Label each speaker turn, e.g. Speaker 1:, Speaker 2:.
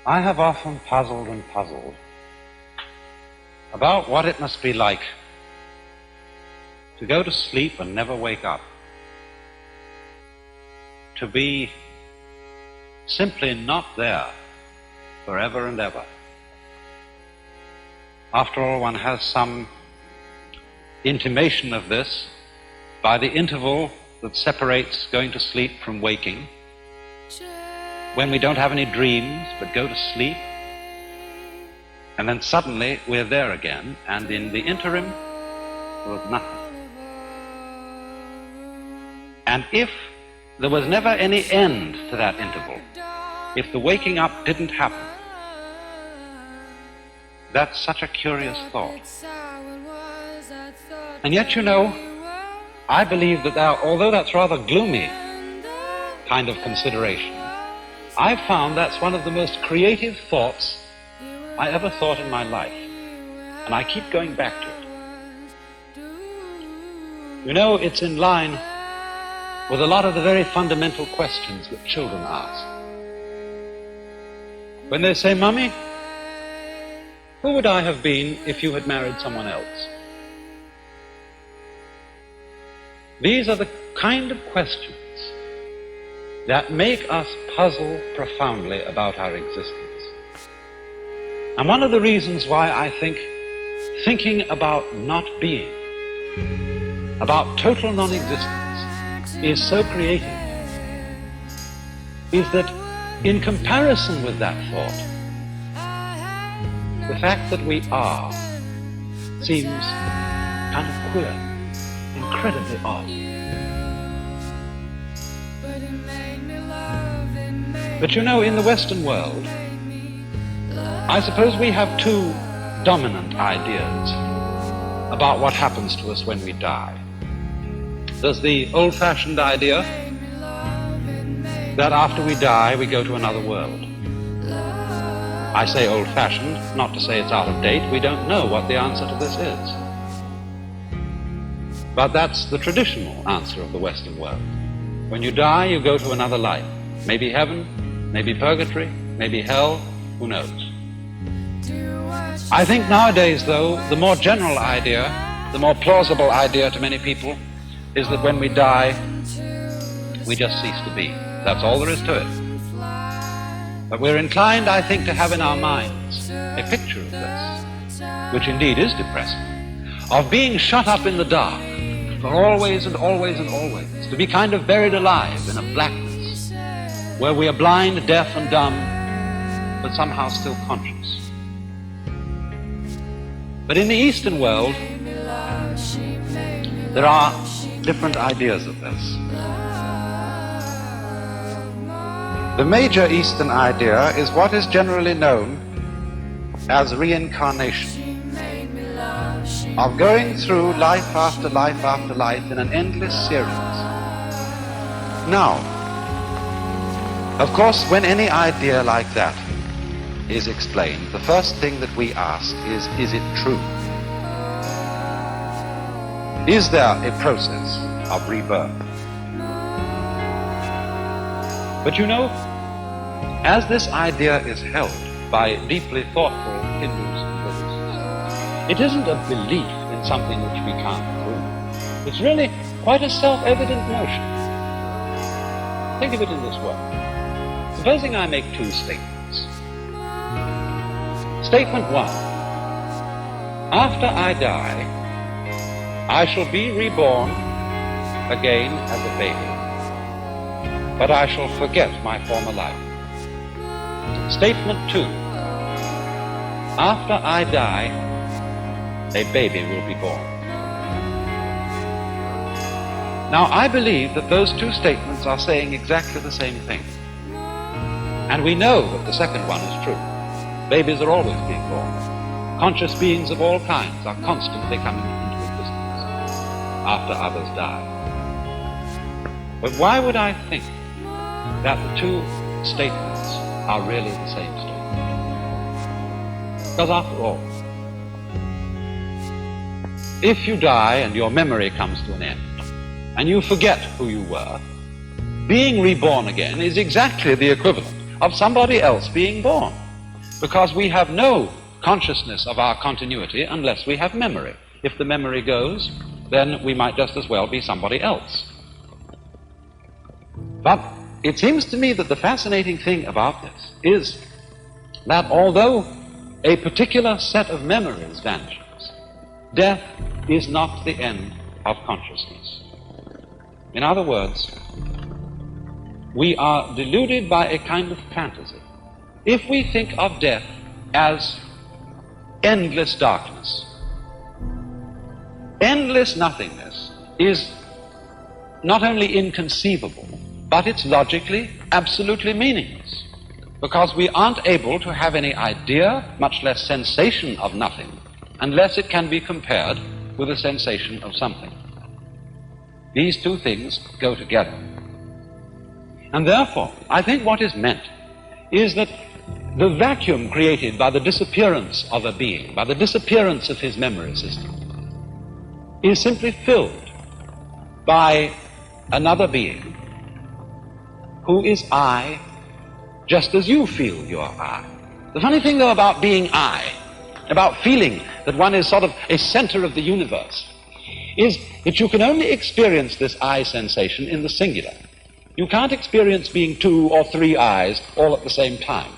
Speaker 1: I have often puzzled and puzzled about what it must be like to go to sleep and never wake up, to be simply not there forever and ever. After all, one has some intimation of this by the interval that separates going to sleep from waking, when we don't have any dreams but go to sleep, and then suddenly we're there again, and in the interim there was nothing. And if there was never any end to that interval, if the waking up didn't happen, that's such a curious thought. And yet, you know, I believe that although that's rather gloomy kind of consideration, I've found that's one of the most creative thoughts I ever thought in my life, and I keep going back to it. You know, it's in line with a lot of the very fundamental questions that children ask. When they say, "Mummy, who would I have been if you had married someone else?" These are the kind of questions that make us puzzle profoundly about our existence. And one of the reasons why I think thinking about not being, about total non-existence, is so creative, is that in comparison with that thought, the fact that we are seems kind of queer, incredibly odd. But you know, in the Western world, I suppose we have two dominant ideas about what happens to us when we die. There's the old-fashioned idea that after we die, we go to another world. I say old-fashioned, not to say it's out of date. We don't know what the answer to this is. But that's the traditional answer of the Western world. When you die, you go to another life. Maybe heaven, maybe purgatory, maybe hell, who knows? I think nowadays, though, the more general idea, the more plausible idea to many people, is that when we die, we just cease to be. That's all there is to it. But we're inclined, I think, to have in our minds a picture of this, which indeed is depressing, of being shut up in the dark for always and always and always, to be kind of buried alive in a blackness where we are blind, deaf and dumb, but somehow still conscious. But in the Eastern world, there are different ideas of this. The major Eastern idea is what is generally known as reincarnation, of going through life after life after life in an endless series. Now, of course, when any idea like that is explained, the first thing that we ask is it true? Is there a process of rebirth? But you know, as this idea is held by deeply thoughtful Hindus and Buddhists, it isn't a belief in something which we can't prove. It's really quite a self-evident notion. Think of it in this way. Supposing I make two statements. Statement one: after I die, I shall be reborn again as a baby, but I shall forget my former life. Statement two: after I die, a baby will be born. Now, I believe that those two statements are saying exactly the same thing. And we know that the second one is true. Babies are always being born. Conscious beings of all kinds are constantly coming into existence after others die. But why wowould I think that the two statements are really the same statement? Because after all, if you die and your memory comes to an end, and you forget who you were, being reborn again is exactly the equivalent of somebody else being born. because we have no consciousness of our continuity unless we have memory. If the memory goes, then we might just as well be somebody else. But it seems to me that the fascinating thing about this is that although a particular set of memories vanishes, death is not the end of consciousness. In other words, we are deluded by a kind of fantasy. If we think of death as endless darkness, endless nothingness is not only inconceivable, but it's logically absolutely meaningless, because we aren't able to have any idea, much less sensation of nothing, unless it can be compared with a sensation of something. These two things go together. And therefore, I think what is meant is that the vacuum created by the disappearance of a being, by the disappearance of his memory system, is simply filled by another being who is I, just as you feel you're I. The funny thing, though, about being I, about feeling that one is sort of a center of the universe, is that you can only experience this I sensation in the singular. You can't experience being two or three I's all at the same time.